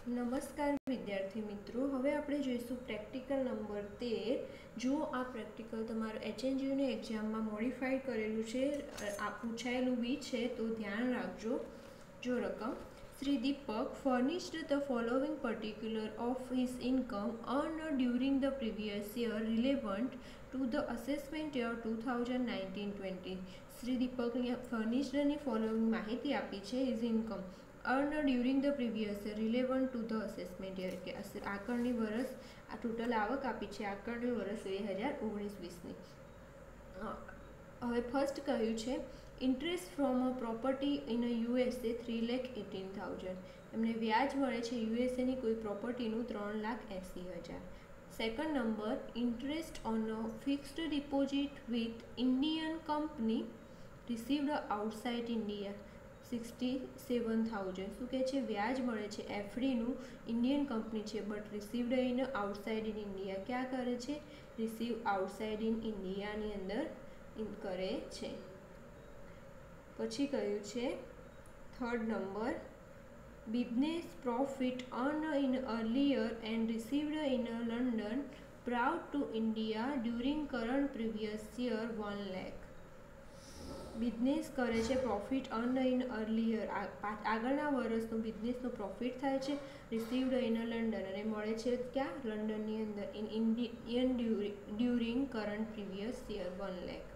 નમસ્કાર વિદ્યાર્થી મિત્રો, હવે આપણે જોઈશું પ્રેક્ટિકલ નંબર 13. જો આ પ્રેક્ટિકલ તમારું HNGUની એક્ઝામમાં મોડિફાઈડ કરેલું છે, આ પૂછાયેલું બી છે, તો ધ્યાન રાખજો. જો રકમ Sri Deepak furnished the following particular of his income earned during the previous year relevant to the assessment year 2019-20. Sri Deepak furnished ની following માહિતી આપી છે his income earned during the previous year relevant to the assessment year કે આકરણી વર્ષ આ total આવક આપી છે આકરણી વર્ષ 2019-20ની. હવે ફર્સ્ટ કહ્યું છે interest from a property in USA 3,18,000. એમને વ્યાજ મળે છે યુએસએની કોઈ પ્રોપર્ટીનું 3,80,000. Second number interest on a fixed deposit with Indian company received outside India 67,000. શું કહે છે વ્યાજ મળે છે એફડીનું ઇન્ડિયન કંપની છે but received in outside in India. ક્યાં કરે છે? રિસીવ આઉટસાઇડ ઇન ઇન્ડિયાની અંદર કરે છે. પછી કહ્યું છે third number business profit earn in earlier and received in London proud to India during current previous year 1 lakh. Business કરે છે પ્રોફિટ અર્ન ઇન અર્લિયર આગળના વર્ષનું બિઝનેસનો પ્રોફિટ થાય છે રિસીવ્ડ ઇન લંડન અને મળે છે ક્યાં? લંડનની અંદર in Indian during current previous year 1 lakh.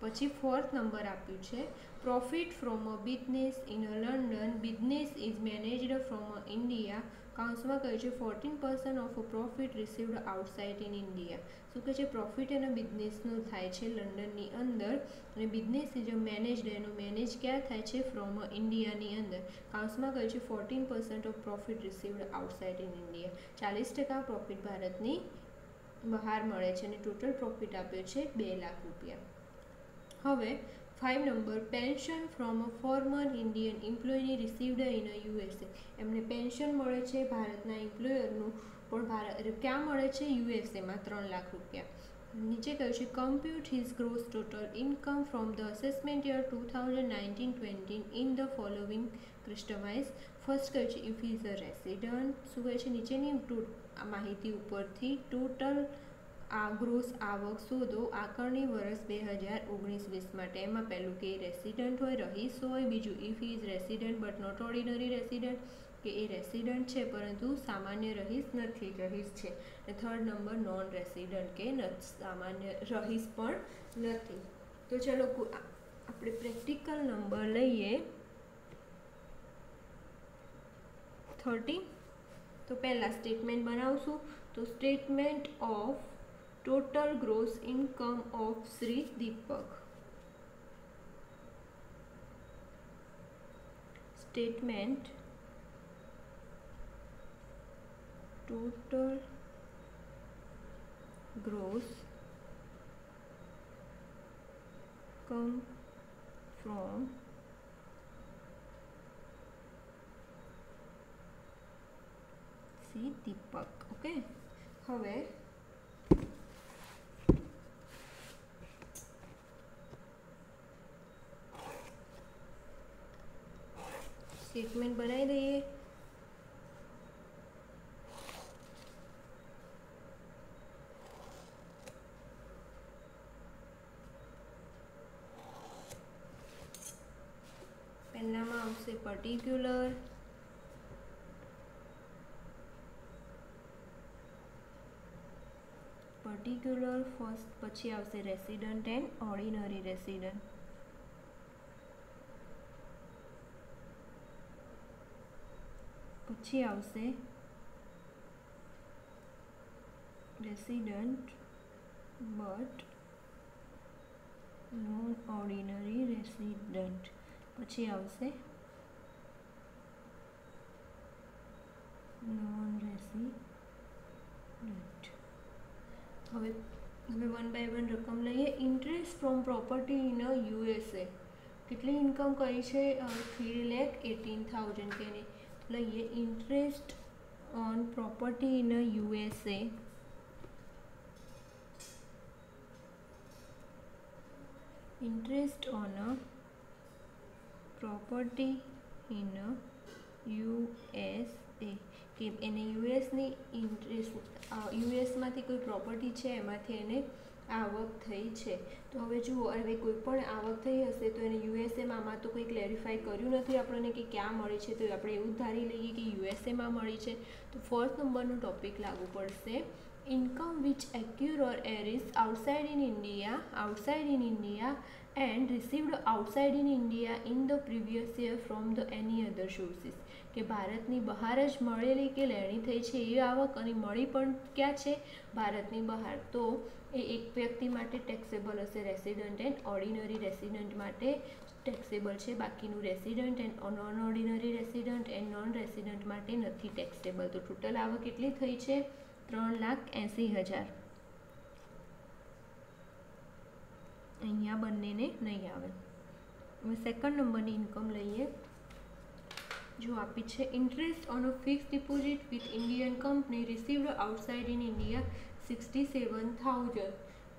પછી ફોર્થ નંબર આપ્યું છે profit from a business in London business is managed from India કાઉન્સમાં કહ્યું છે 14% of profit received outside in India. શું કહે છે પ્રોફિટ એનો બિઝનેસનું થાય છે લંડનની અંદર અને બિઝનેસ ઇઝ મેનેજડ એનું મેનેજ ક્યાં થાય છે? ફ્રોમ ઇન્ડિયાની અંદર કાઉન્સમાં કહ્યું છે 14% of profit received outside in India. 40% profit ભારતની બહાર મળે છે અને ટોટલ પ્રોફિટ આપ્યો છે 2 લાખ રૂપિયા. હવે 5 number pension from a former Indian એમ્પ્લોયની રિસીવ્ડ ઇન USA. એમને પેન્શન મળે છે ભારતના એમ્પ્લોયરનું પણ ક્યાં મળે છે? યુએસએમાં 3 લાખ રૂપિયા. નીચે કહ્યું છે compute his gross total income from the assessment year 2019-20 in the following customise. First કહ્યું છે ઇફ ઇઝ અ રેસિડન્ટ. શું કહે છે નીચેની માહિતી ઉપરથી ટોટલ ગ્રોસ આવક શોધો આકરણી વર્ષ 2019-20 માટે. એમાં પહેલું કે રેસિડન્ટ હોય રહીશ હોય, બીજું if is resident but not ordinary resident કે એ રેસિડન્ટ છે પરંતુ સામાન્ય રહીશ નથી, રહીશ છે. અને થર્ડ નંબર નોન રેસિડન્ટ કે સામાન્ય રહીશ પણ નથી. તો ચલો આપણે પ્રેક્ટિકલ નંબર લઈએ 30. તો પહેલાં સ્ટેટમેન્ટ બનાવશું. તો statement of total gross income of Sri Deepak. Statement total gross come from Sri Deepak. Okay. હવે સ્ટેટમેન્ટ બનાવી દઈએ. પહેલામાં આવશે પર્ટિક્યુલર, ફર્સ્ટ, પછી આવશે રેસિડન્ટ એન્ડ ઓર્ડિનરી રેસિડન્ટ. પછી આવશે resident but non ordinary resident. પછી આવશે નોન રેસિડન્ટ. હવે 1 by 1 રકમ લઈએ. Interest from property in USA. કેટલી ઇન્કમ કરી છે? 3,18,000 કે નહીં લઈએ. Interest on property in USA. Interest on property in USA કે એને યુએસની યુએસમાંથી કોઈ પ્રોપર્ટી છે એમાંથી એને આવક થઈ છે. તો હવે જુઓ, હવે કોઈ પણ આવક થઈ હશે તો એને યુએસએમાં, આમાં તો કોઈ ક્લેરિફાઈ કર્યું નથી આપણને કે ક્યાં મળી છે, તો આપણે એવું ધારી લઈએ કે યુએસએમાં મળી છે. તો ફર્સ્ટ નંબરનો ટોપિક લાગુ પડશે, income which accrue or arise outside in India and received outside in India in the previous year from the any other sources. કે ભારતની બહાર જ મળેલી કે લેણી થઈ છે એ આવક અને મળી પણ ક્યાં છે, ભારતની બહાર, તો એ એક વ્યક્તિ માટે ટેક્સેબલ હશે. રેસિડન્ટ એન્ડ ઓર્ડિનરી રેસિડન્ટ માટે ટેક્સેબલ છે, બાકીનું resident and non ordinary resident and non resident માટે નથી ટેક્સેબલ. તો ટોટલ આવક કેટલી થઈ છે, 3,80,000. અહીંયા બંનેને નહીં આવે. હવે સેકન્ડ નંબરની ઇન્કમ લઈએ. જો આપી છે, interest on a fix deposit with Indian company received outside in India 67,000.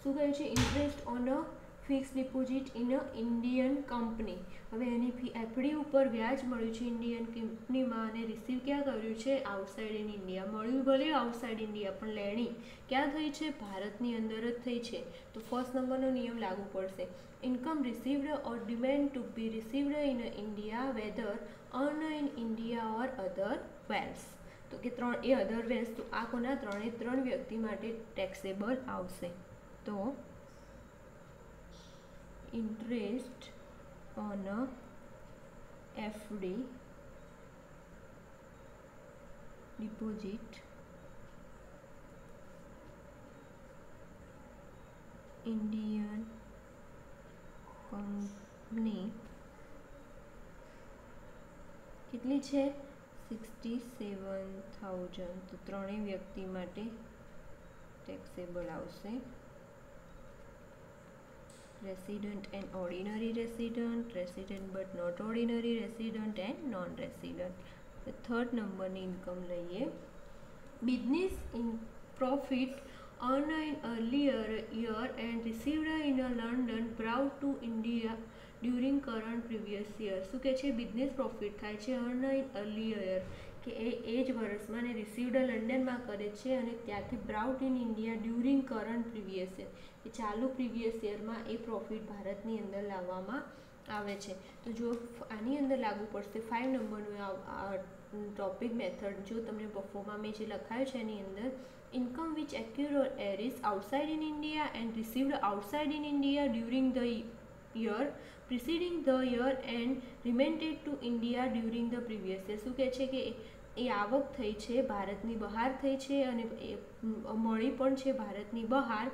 શું કહે છે, interest on a fix deposit in a Indian company. હવે એની એફડી ઉપર વ્યાજ મળ્યું છે ઇન્ડિયન કંપનીમાં અને રિસીવ ક્યાં કર્યું છે, આઉટસાઇડ ઇન ઇન્ડિયા. મળ્યું ભલે આઉટસાઇડ ઇન્ડિયા, પણ લેણી ક્યાં થઈ છે, ભારતની અંદર જ થઈ છે. તો ફર્સ્ટ નંબરનો નિયમ લાગુ પડશે. Income received or demand to be received in India whether earn in India or અધર વેલ્સ. તો કે એ અધર વેલ્સ, તો આ કોના, 3 વ્યક્તિ માટે ટેક્સેબલ આવશે. તો interest on FD deposit Indian company કેટલી છે, 67,000. તો ત્રણેય વ્યક્તિ માટે ટેક્સેબલ આવશે. Resident and ordinary resident, resident but not ordinary resident and non resident. Third નંબરની ઇન્કમ લઈએ. Business in profit earned in earlier year and received in London brought to India during current previous year. શું કે છે, business profit થાય છે earned in earlier year કે એ જ વર્ષમાં ને રિસીવ્ડ લંડનમાં કરે છે અને ત્યાંથી brought in India during current previous year, એ ચાલુ પ્રીવિયસ યરમાં એ પ્રોફિટ ભારતની અંદર લાવવામાં આવે છે. તો જો આની અંદર લાગુ પડશે 5 નંબરનું ટોપિક મેથડ. જો તમને બફોમાં મેં જે લખાયું છે એની અંદર, income which accrue or arise outside in India and received outside in India during the year preceding the year and remitted to India during the previous year. શું કહે છે કે એ આવક થઈ છે ભારતની બહાર થઈ છે અને એ મળી પણ છે ભારતની બહાર,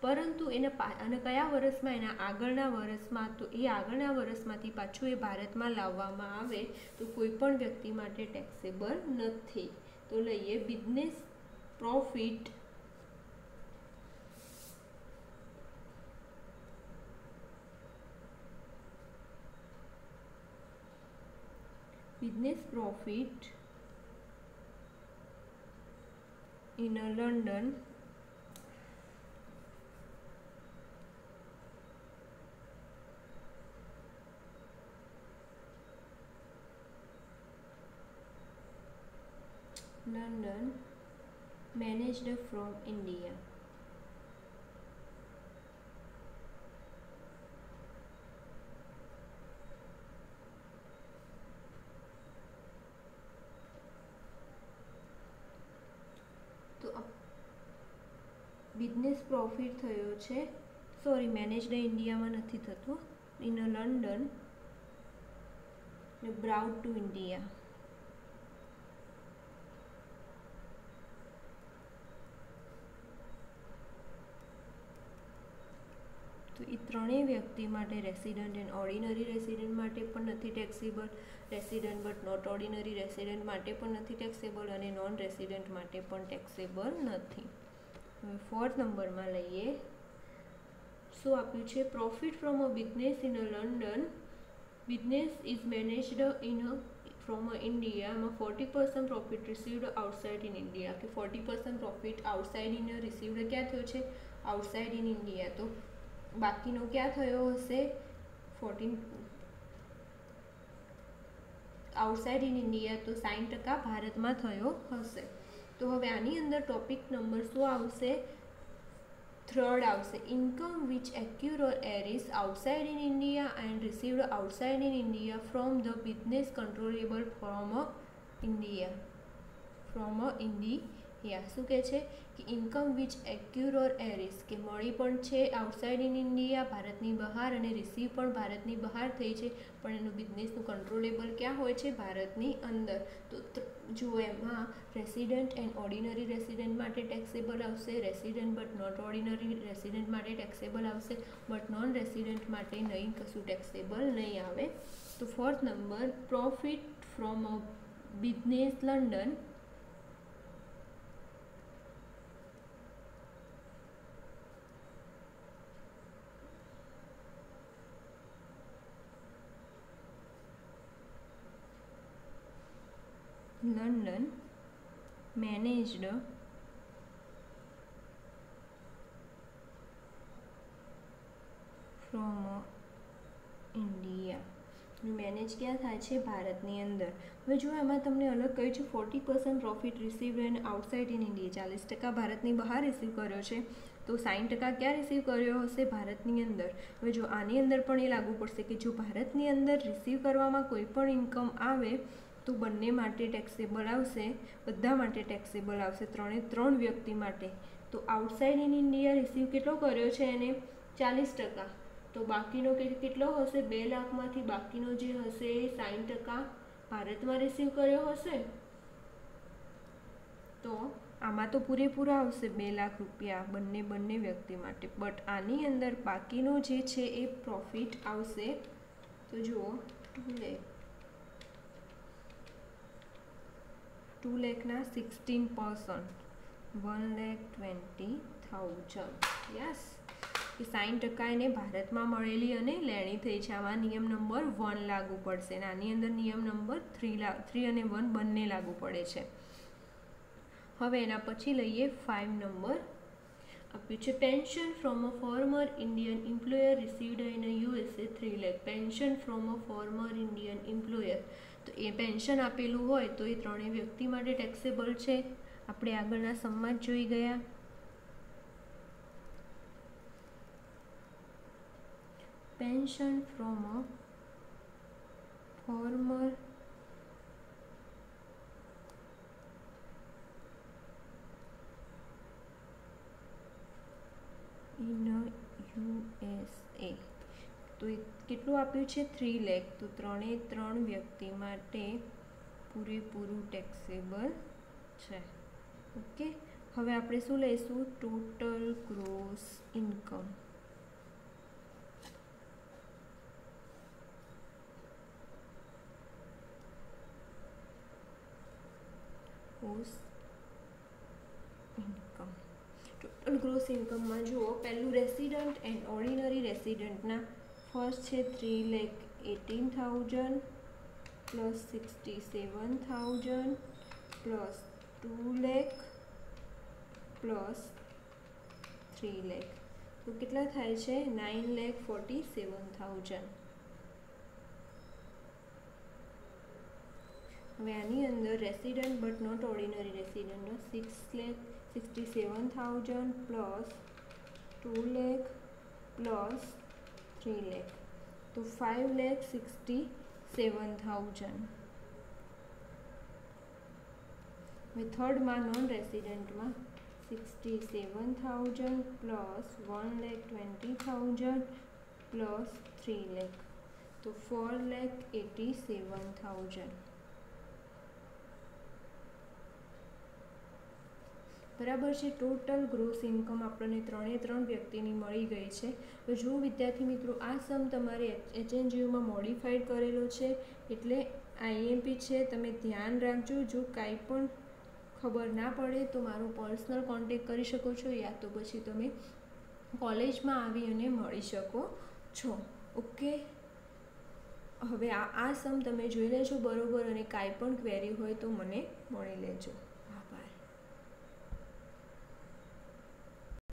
પરંતુ એના અને કયા વર્ષમાં, એના આગળના વર્ષમાં. તો એ આગળના વર્ષમાંથી પાછું એ ભારતમાં લાવવામાં આવે તો કોઈ પણ વ્યક્તિ માટે ટેક્સેબલ નથી. તો લઈએ business profit in London managed from India. તો બિઝનેસ પ્રોફિટ થયો છે, સોરી, મેનેજડ ઇન્ડિયામાં નથી થતું, ઇન લંડન બ્રાઉટ ટુ ઇન્ડિયા. તો એ ત્રણેય વ્યક્તિ માટે રેસિડન્ટ એન્ડ ઓર્ડિનરી રેસિડન્ટ માટે પણ નથી taxable, resident but not ordinary resident માટે પણ નથી ટેક્સેબલ અને નોન રેસિડન્ટ માટે પણ ટેક્સેબલ નથી. હવે ફોર્થ નંબરમાં લઈએ. શું આપ્યું છે, profit from a business in a London, business is મેનેજડ in a from ઇન્ડિયામાં 40% profit received outside in India, કે 40% પ્રોફિટ આઉટસાઇડ ઇન રિસીવ્ડ ક્યાં થયો છે, આઉટસાઇડ ઇન ઇન્ડિયા. તો બાકીનો ક્યાં થયો હશે, 14 આઉટસાઇડ ઇન ઇન્ડિયા તો 60% ભારતમાં થયો હશે. તો હવે આની અંદર ટોપિક નંબર શું આવશે? થર્ડ આવશે. Income which accrue or arise outside in India and received outside in India from the business controllable from India. શું કહે છે કે ઇન્કમ વિચ એક્યુર ઓર એરિસ કે મળી પણ છે આઉટસાઇડ ઇન ઇન્ડિયા ભારતની બહાર અને રિસીવ પણ ભારતની બહાર થઈ છે, પણ એનું બિઝનેસનું કંટ્રોલેબલ ક્યાં હોય છે? ભારતની અંદર. તો જુઓ એમાં રેસિડન્ટ એન્ડ ઓર્ડિનરી રેસિડન્ટ માટે ટેક્સેબલ આવશે, resident but not ordinary resident માટે ટેક્સેબલ આવશે, બટ નોન રેસિડન્ટ માટે નહીં, કશું ટેક્સેબલ નહીં આવે. તો fourth number profit from a business London managed from India. Manage ક્યાં થાય છે? ભારતની અંદર. હવે જો એમાં તમને અલગ કહ્યું છે 40% profit receive and outside in India, 40% ભારતની બહાર રિસીવ કર્યો છે, તો 60% ક્યાં રિસીવ કર્યો હશે? ભારતની અંદર. હવે જો આની અંદર પણ એ લાગુ પડશે કે જો ભારતની અંદર રિસીવ કરવામાં કોઈ પણ ઇન્કમ આવે તો બંને માટે ટેક્સેબલ આવશે, બધા માટે ટેક્સેબલ આવશે, 3 વ્યક્તિ માટે. તો આઉટસાઇડ ઇન ઇન્ડિયા રિસીવ કેટલો કર્યો છે એને? 40%. તો બાકીનો કેટલો હશે? 2 લાખમાંથી બાકીનો જે હશે એ 60% ભારતમાં રિસીવ કર્યો હશે. તો આમાં તો પૂરેપૂરા આવશે 2 લાખ રૂપિયા બંને વ્યક્તિ માટે, બટ આની અંદર બાકીનો જે છે એ પ્રોફિટ આવશે. તો જુઓ 2 લાખના 16%, 1,20,000. યસ, કે 60% એને ભારતમાં મળેલી અને લેણી થઈ છે. આમાં નિયમ નંબર 1 લાગુ પડશે અને આની અંદર નિયમ નંબર 3 અને 1 બંને લાગુ પડે છે. હવે એના પછી લઈએ 5 નંબર આપ્યું છે. Pension from a former Indian employer received in USA 3 lakh. Pension from a former Indian employer, તો એ પેન્શન આપેલું હોય તો એ 3 વ્યક્તિ માટે ટેક્સેબલ છે. આપણે આગળના સમમાં જ જોઈ ગયા. Pension from a former in USA, તો એ કેટલું આપ્યું છે? 3 લાખ. તો 3 વ્યક્તિ માટે પૂરેપૂરું ટેક્સેબલ છે. ઓકે, હવે આપણે શું લઈશું? Total gross income. Total gross ઇન્કમમાં જુઓ, પહેલું રેસિડન્ટ એન્ડ ઓર્ડિનરી રેસિડન્ટના ફર્સ્ટ છે 3,18,000 plus 67,000 plus 2 lakh plus 3 lakh, તો કેટલા થાય છે? 9,47,000. હવે આની અંદર રેસિડન્ટ બટ નોટ ઓર્ડિનરી રેસિડન્ટનો 6,67,000 પ્લસ 2 લાખ પ્લસ 3 લાખ, તો 5,67,000. હવે થર્ડમાં નોન રેસિડન્ટમાં 67,000 પ્લસ 1,20,000 પ્લસ 3 લાખ, તો 4,87,000. બરાબર છે. ટોટલ ગ્રોસ ઇન્કમ આપણને 3 વ્યક્તિની મળી ગઈ છે. તો જો વિદ્યાર્થી મિત્રો, આ સમ તમારે HNGUમાં મોડિફાઈડ કરેલો છે, એટલે IMP છે, તમે ધ્યાન રાખજો. જો કાંઈ પણ ખબર ના પડે તો મારો પર્સનલ કોન્ટેક્ટ કરી શકો છો, યા તો પછી તમે કોલેજમાં આવી અને મળી શકો છો. ઓકે, હવે આ સમ તમે જોઈ લેજો બરોબર, અને કાંઈ પણ ક્વેરી હોય તો મને મળી લેજો.